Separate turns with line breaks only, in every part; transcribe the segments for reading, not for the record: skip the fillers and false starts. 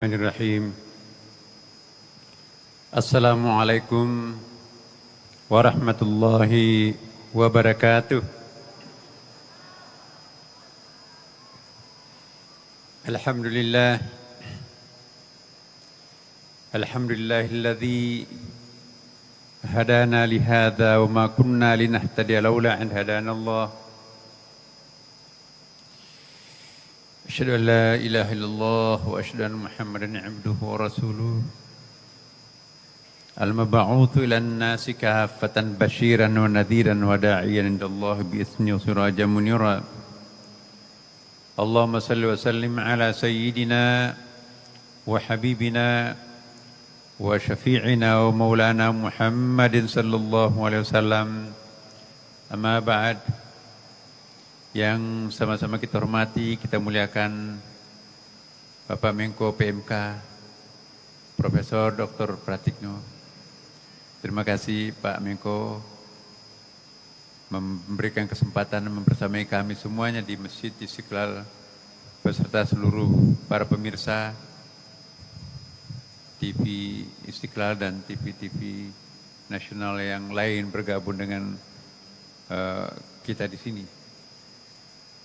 Bismillahirrahmanirrahim. Assalamualaikum warahmatullahi wabarakatuh. Alhamdulillah. Alhamdulillahilladzi hadana lihadza wa ma kunna linahtadiya laula an hadanallah. Asyhadu an la ilaha illallah wa asyhadu anna Muhammadan abduhu wa rasuluh. Al-mab'utsu ilan nasi kaffatan basyiran wa nadhiran wa da'iyan indallahi bi'itsnihi wa sirajan munira. Allahumma salli wa sallim ala sayyidina wa habibina wa syafi'ina wa maulana Muhammadin sallallahu alaihi wasallam. Amma ba'd. Yang sama-sama kita hormati, kita muliakan Bapak Menko PMK, Profesor Dr. Pratikno. Terima kasih Pak Menko memberikan kesempatan membersamai kami semuanya di Masjid Istiqlal beserta seluruh para pemirsa TV Istiqlal dan TV-TV nasional yang lain bergabung dengan kita di sini.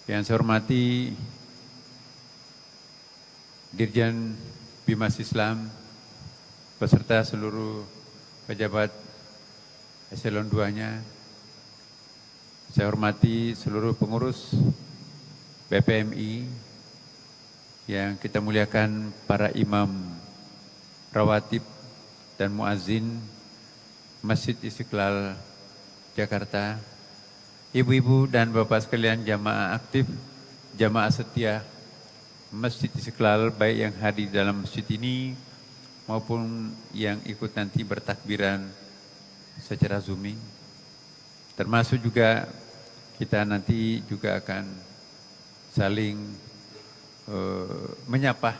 Yang saya hormati Dirjen Bimas Islam beserta seluruh pejabat eselon 2-nya. Saya hormati seluruh pengurus BPMI yang kita muliakan, para imam rawatib dan muazzin Masjid Istiqlal Jakarta. Ibu-ibu dan bapak sekalian, jamaah aktif, jamaah setia Masjid Istiqlal, baik yang hadir dalam masjid ini maupun yang ikut nanti bertakbiran secara zooming. Termasuk juga kita nanti juga akan saling menyapa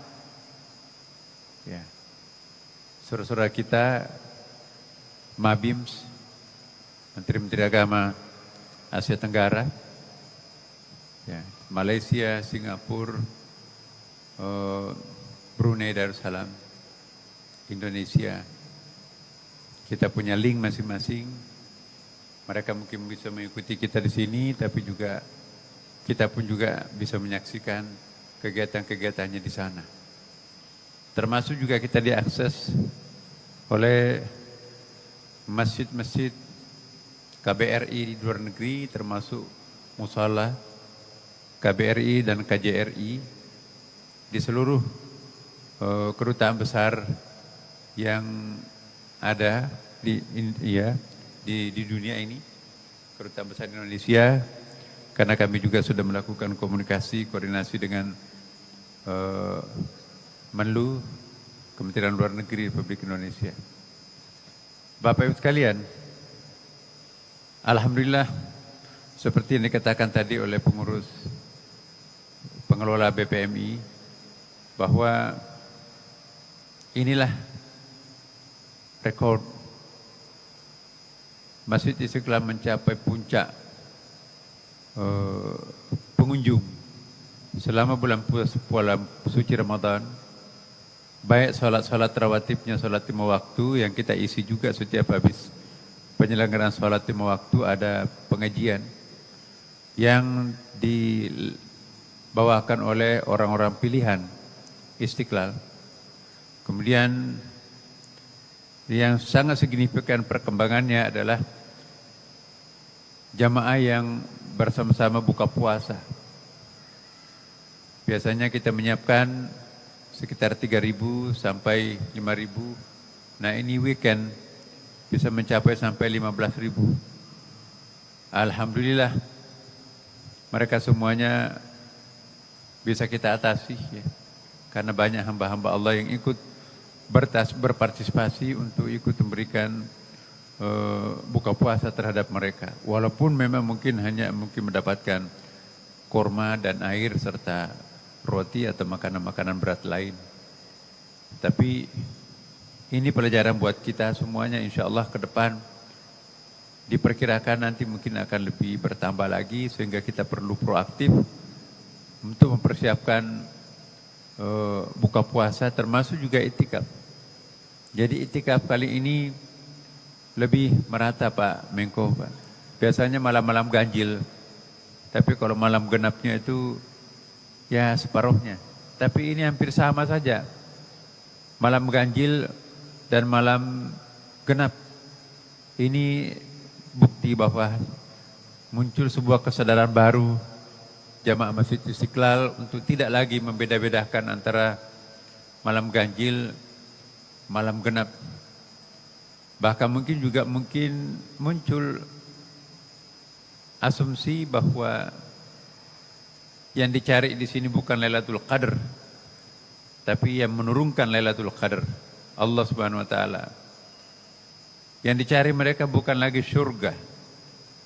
ya, saudara-saudara kita Mabims, Menteri-Menteri Agama Asia Tenggara, ya, Malaysia, Singapura, Brunei Darussalam, Indonesia. Kita punya link masing-masing. Mereka mungkin bisa mengikuti kita di sini, tapi juga kita pun juga bisa menyaksikan kegiatan-kegiatannya di sana. Termasuk juga kita diakses oleh masjid-masjid KBRI di luar negeri, termasuk Musala, KBRI dan KJRI di seluruh kedutaan besar yang ada di dunia ini, kedutaan besar Indonesia, karena kami juga sudah melakukan komunikasi, koordinasi dengan Menlu, Kementerian Luar Negeri Republik Indonesia. Bapak Ibu sekalian, alhamdulillah, seperti yang dikatakan tadi oleh pengurus pengelola BPMI, bahwa inilah rekor Masjid Istiqlal mencapai puncak pengunjung selama bulan suci Ramadan, baik salat-salat rawatibnya, salat 5 waktu yang kita isi juga setiap habis penyelenggaraan sholat 5 waktu ada pengajian yang dibawakan oleh orang-orang pilihan Istiqlal. Kemudian yang sangat signifikan perkembangannya adalah jamaah yang bersama-sama buka puasa. Biasanya kita menyiapkan sekitar 3.000 sampai 5.000. Nah, ini weekend bisa mencapai sampai 15.000. Alhamdulillah, mereka semuanya bisa kita atasi ya, karena banyak hamba-hamba Allah yang ikut berpartisipasi untuk ikut memberikan buka puasa terhadap mereka. Walaupun memang mungkin mendapatkan korma dan air serta roti atau makanan-makanan berat lain. Tapi ini pelajaran buat kita semuanya, insya Allah ke depan diperkirakan nanti mungkin akan lebih bertambah lagi, sehingga kita perlu proaktif untuk mempersiapkan buka puasa, termasuk juga itikaf. Jadi itikaf kali ini lebih merata Pak Menko, Pak. Biasanya malam-malam ganjil, tapi kalau malam genapnya itu ya separuhnya. Tapi ini hampir sama saja. Malam ganjil dan malam genap. Ini bukti bahwa muncul sebuah kesadaran baru jamaah Masjid Istiqlal untuk tidak lagi membeda-bedakan antara malam ganjil, malam genap. Bahkan mungkin muncul asumsi bahwa yang dicari di sini bukan Lailatul Qadar, tapi yang menurunkan Lailatul Qadar, Allah Subhanahu wa taala. Yang dicari mereka bukan lagi surga,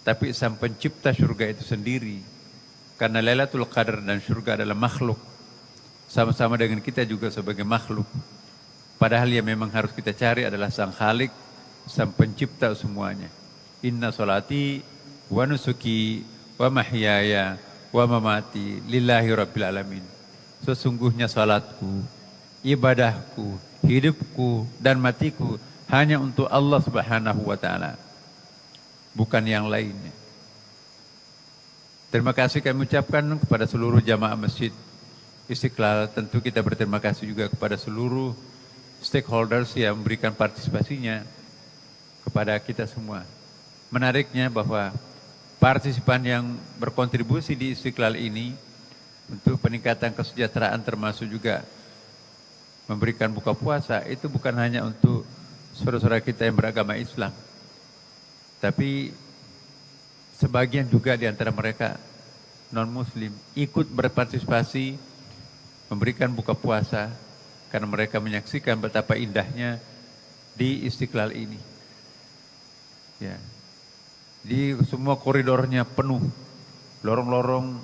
tapi sang pencipta surga itu sendiri. Karena Lailatul Qadar dan surga adalah makhluk, sama-sama dengan kita juga sebagai makhluk. Padahal yang memang harus kita cari adalah sang Khalik, sang pencipta semuanya. Inna salati wa nusuki wa mahyaya wa mamati lillahi rabbil alamin. Sesungguhnya salatku, ibadahku, hidupku dan matiku hanya untuk Allah Subhanahu wa taala, bukan yang lainnya. Terima kasih kami ucapkan kepada seluruh jamaah Masjid Istiqlal. Tentu kita berterima kasih juga kepada seluruh stakeholders yang memberikan partisipasinya kepada kita semua. Menariknya bahwa partisipan yang berkontribusi di Istiqlal ini untuk peningkatan kesejahteraan, termasuk juga memberikan buka puasa, itu bukan hanya untuk saudara-saudara kita yang beragama Islam, tapi sebagian juga di antara mereka non-muslim ikut berpartisipasi memberikan buka puasa karena mereka menyaksikan betapa indahnya di Istiqlal ini. Ya. Di semua koridornya penuh, lorong-lorong,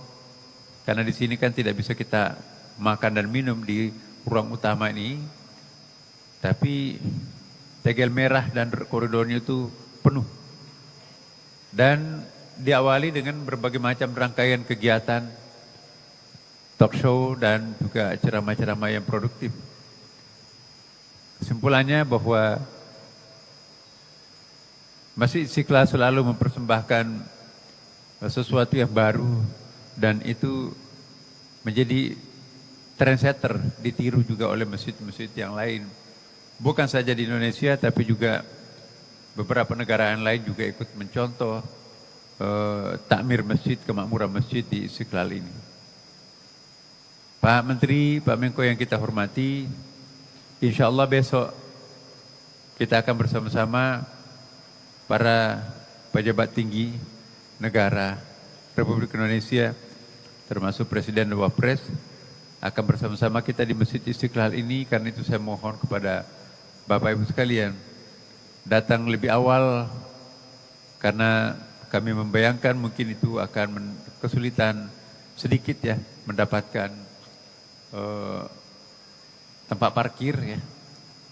karena di sini kan tidak bisa kita makan dan minum di ruang utama ini, tapi tegel merah dan koridornya itu penuh. Dan diawali dengan berbagai macam rangkaian kegiatan, talk show dan juga ceramah-ceramah yang produktif. Kesimpulannya bahwa Masjid Istiqlal selalu mempersembahkan sesuatu yang baru dan itu menjadi trendsetter, ditiru juga oleh masjid-masjid yang lain. Bukan saja di Indonesia tapi juga beberapa negara yang lain juga ikut mencontoh takmir masjid, kemakmuran masjid di Istiqlal ini. Pak Menteri, Pak Menko yang kita hormati, insya Allah besok kita akan bersama-sama para pejabat tinggi negara Republik Indonesia, termasuk Presiden dan Wapres, akan bersama-sama kita di Masjid Istiqlal ini. Karena itu saya mohon kepada Bapak Ibu sekalian, datang lebih awal, karena kami membayangkan mungkin itu akan kesulitan sedikit ya mendapatkan tempat parkir ya,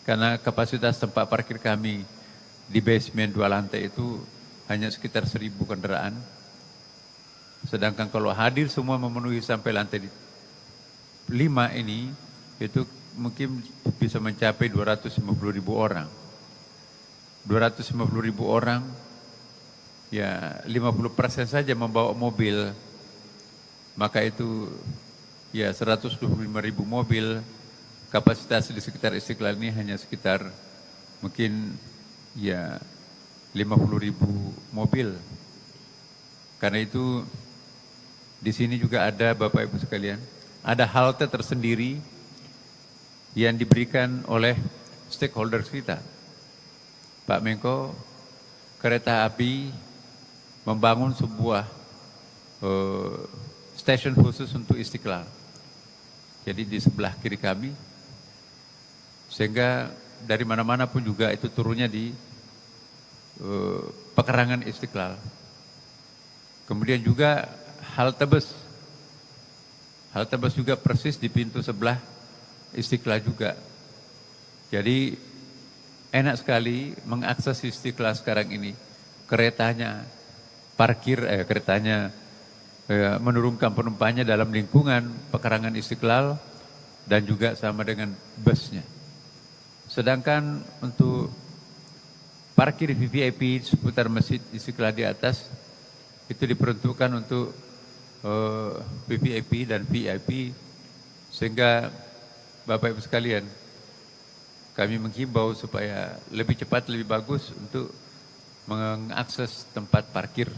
karena kapasitas tempat parkir kami di basement 2 lantai itu hanya sekitar 1.000 kendaraan. Sedangkan kalau hadir semua memenuhi sampai lantai 5 ini, itu mungkin bisa mencapai 250.000 orang. 250.000 orang, ya 50% saja membawa mobil, maka itu ya 125.000 mobil. Kapasitas di sekitar Istiqlal ini hanya sekitar mungkin ya 50.000 mobil. Karena itu di sini juga ada Bapak Ibu sekalian, ada halte tersendiri yang diberikan oleh stakeholders kita. Pak Menko, kereta api membangun sebuah stasiun khusus untuk Istiqlal. Jadi di sebelah kiri kami, sehingga dari mana-mana pun juga itu turunnya di pekarangan Istiqlal. Kemudian juga halte bus juga persis di pintu sebelah Istiqlal juga. Jadi enak sekali mengakses Istiqlal sekarang ini. Keretanya menurunkan penumpangnya dalam lingkungan pekarangan Istiqlal, dan juga sama dengan busnya. Sedangkan untuk parkir VIP seputar Masjid Istiqlal di atas itu diperuntukkan untuk VVIP dan VIP, sehingga Bapak Ibu sekalian, kami menghimbau supaya lebih cepat lebih bagus untuk mengakses tempat parkir.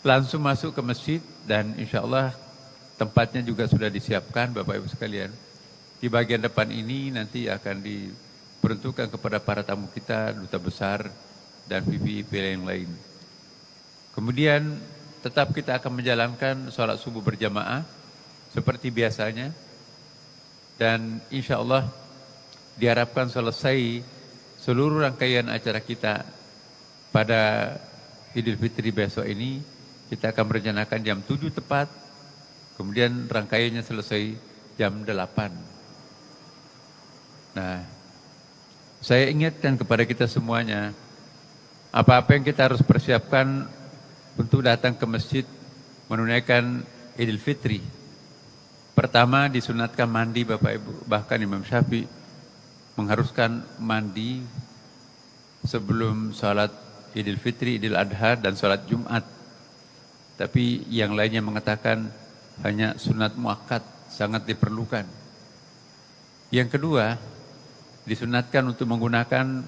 Langsung masuk ke masjid dan insya Allah tempatnya juga sudah disiapkan Bapak Ibu sekalian. Di bagian depan ini nanti akan diperuntukkan kepada para tamu kita, duta besar dan VIP yang lain. Kemudian tetap kita akan menjalankan sholat subuh berjamaah seperti biasanya. Dan insya Allah diharapkan selesai seluruh rangkaian acara kita pada Idul Fitri besok ini. Kita akan merencanakan jam 7 tepat, kemudian rangkaiannya selesai jam 8. Nah, saya ingatkan kepada kita semuanya, apa-apa yang kita harus persiapkan untuk datang ke masjid menunaikan Idul Fitri. Pertama, disunatkan mandi Bapak Ibu, bahkan Imam Syafi'i mengharuskan mandi sebelum sholat Idul Fitri, Idul Adha, dan sholat Jumat. Tapi yang lainnya mengatakan hanya sunat muakkad, sangat diperlukan. Yang kedua, disunatkan untuk menggunakan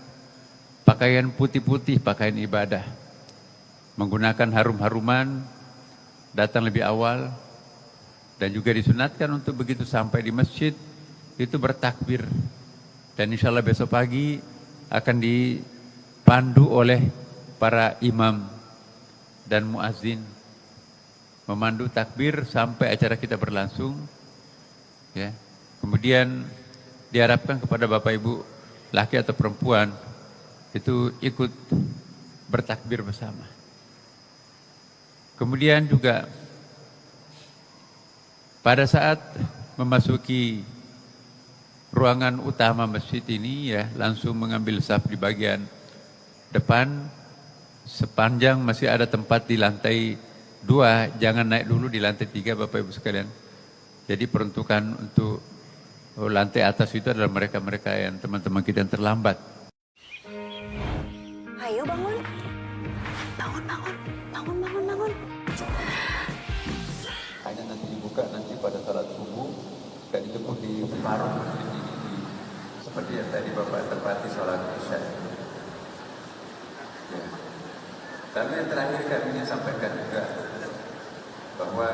pakaian putih-putih, pakaian ibadah. Menggunakan harum-haruman, datang lebih awal, dan juga disunatkan untuk begitu sampai di masjid, itu bertakbir. Dan insya Allah besok pagi akan dipandu oleh para imam dan muazzin, memandu takbir sampai acara kita berlangsung. Ya. Kemudian diharapkan kepada Bapak Ibu, laki atau perempuan, itu ikut bertakbir bersama. Kemudian juga pada saat memasuki ruangan utama masjid ini, ya, langsung mengambil saf di bagian depan. Sepanjang masih ada tempat di lantai 2, jangan naik dulu di lantai 3 Bapak Ibu sekalian. Jadi peruntukan untuk lantai atas itu adalah mereka-mereka yang teman-teman kita yang terlambat.
Ayo bangun. Bangun, bangun. Bangun, bangun, bangun.
Hanya nanti dibuka nanti pada salat subuh, dan itu pun di paruh masjid ini, seperti yang tadi Bapak tempati sholat Isya. Ya. Lalu yang terakhir kami ingin sampaikan juga bahwa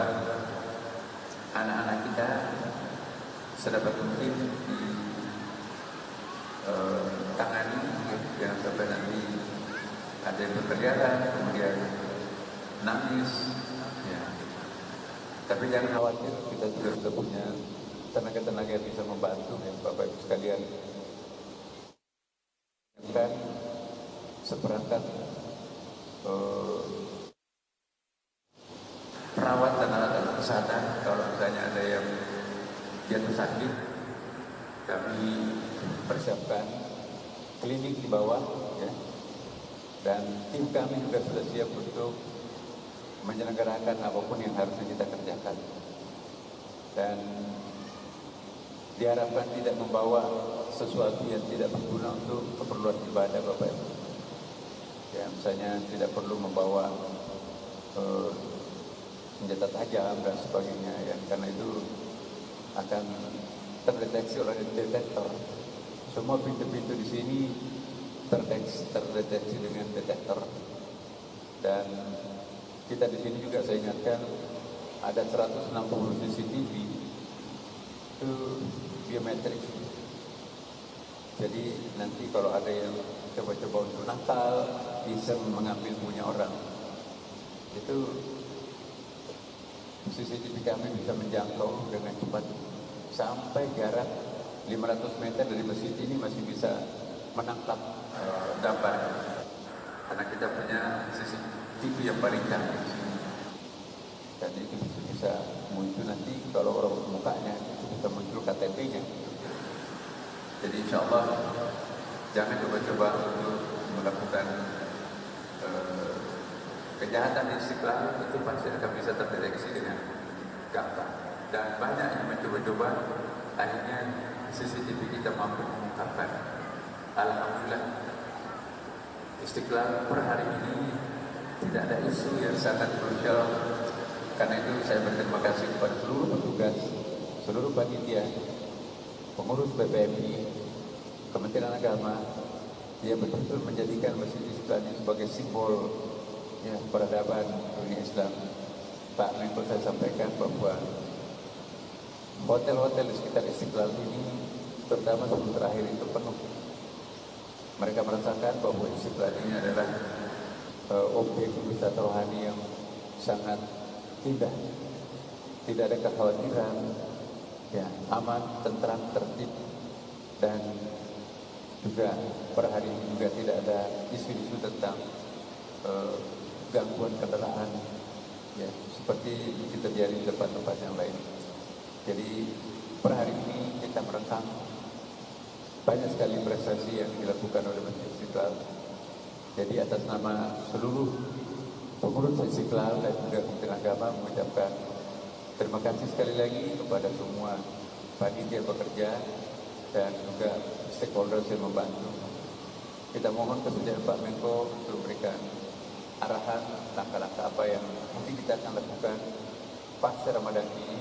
anak-anak kita sedapat mungkin tangani, jangan sampai nanti ada yang berkeliaran kemudian nangis. Ya. Tapi jangan khawatir, kita juga sudah punya tenaga-tenaga yang bisa membantu, ya, Bapak Ibu sekalian. Dan seperangkat perawat dan alat kesehatan, kalau misalnya ada yang jatuh sakit, kami persiapkan klinik di bawah, ya. Dan tim kami juga sudah siap untuk menyelenggarakan apapun yang harusnya kita kerjakan. Dan diharapkan tidak membawa sesuatu yang tidak berguna untuk keperluan ibadah Bapak Ibu. Ya, misalnya tidak perlu membawa senjata tajam dan sebagainya, ya, karena itu akan terdeteksi oleh detektor. Semua pintu-pintu di sini terdeteksi dengan detektor. Dan kita di sini juga saya ingatkan ada 160 CCTV itu biometrik. Jadi nanti kalau ada yang coba-coba untuk nakal, bisa mengambil punya orang, itu CCTV kami bisa menjangkau dengan cepat sampai jarak 500 meter dari masjid ini masih bisa menangkap gambar. Karena kita punya CCTV yang paling canggih di sini. Dan itu bisa muncul nanti kalau orang mukanya itu bisa muncul KTP-nya. Jadi insya Allah jangan coba-coba untuk melakukan kejahatan di Istiqlal, itu pasti akan bisa terdeteksi dengan gampang. dan banyak yang mencoba-coba, akhirnya CCTV kita mampu mengungkapkan. Alhamdulillah, Istiqlal per hari ini tidak ada isu yang sangat krusial. Karena itu saya berterima kasih kepada seluruh petugas, seluruh panitia, pengurus BPMI, Kementerian Agama, yang betul-betul menjadikan Masjid Istiqlal ini sebagai simbol ya, peradaban dunia Islam. Pak Menko, saya sampaikan bahwa hotel-hotel di sekitar Istiqlal ini, terutama sebelum terakhir itu penuh. Mereka merasakan bahwa Istiqlal ini adalah objek wisata rohani yang sangat indah, tidak ada kekhawatiran, ya, aman, tentram, tertib, dan juga per hari ini juga tidak ada isu-isu tentang gangguan kendaraan, ya, seperti itu terjadi di tempat-tempat yang lain. Jadi per hari ini kita merengkang banyak sekali prestasi yang dilakukan oleh Masjid Istiqlal. Jadi atas nama seluruh pengurus Istiqlal dan juga Kementerian Agama mengucapkan terima kasih sekali lagi kepada semua panitia bekerja dan juga stakeholders yang membantu. Kita mohon kesediaan Pak Menko untuk memberikan arahan langkah-langkah apa yang mungkin kita akan lakukan pasca Ramadan ini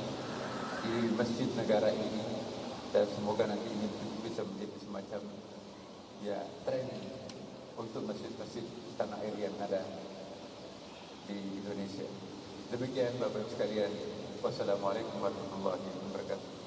di masjid negara ini, dan semoga nanti ini bisa menjadi semacam ya training untuk masjid-masjid tanah air yang ada di Indonesia. Demikian Bapak Ibu sekalian, wassalamualaikum warahmatullahi wabarakatuh.